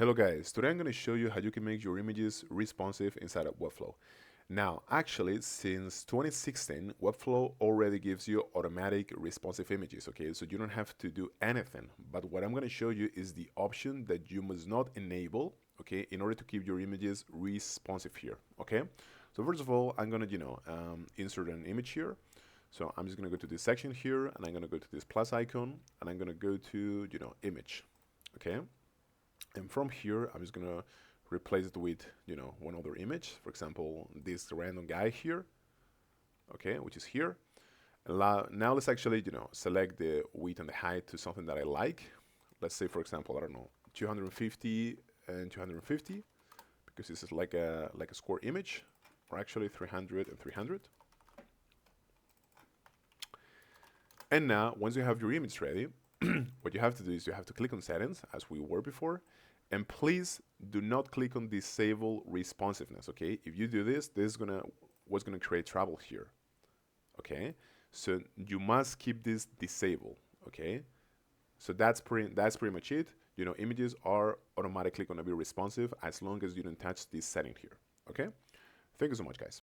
Hello guys, today I'm going to show you how you can make your images responsive inside of Webflow. Now, actually, since 2016, Webflow already gives you automatic responsive images, okay? So you don't have to do anything. But what I'm going to show you is the option that you must not enable, okay, in order to keep your images responsive here, okay? So first of all, I'm going to, insert an image here. So I'm just going to go to this section here, and I'm going to go to this plus icon, and I'm going to go to, image, okay? And from here, I'm just gonna replace it with, one other image. For example, this random guy here, okay, which is here. And now let's actually, select the width and the height to something that I like. Let's say, for example, I don't know, 250 and 250, because this is like a square image, or actually 300 and 300. And now, once you have your image ready, what you have to do is you have to click on settings, as we were before, and please do not click on disable responsiveness, okay? If you do this, this is what's gonna create trouble here, okay? So you must keep this disabled, okay? So that's pretty much it. Images are automatically gonna be responsive as long as you don't touch this setting here, okay? Thank you so much, guys.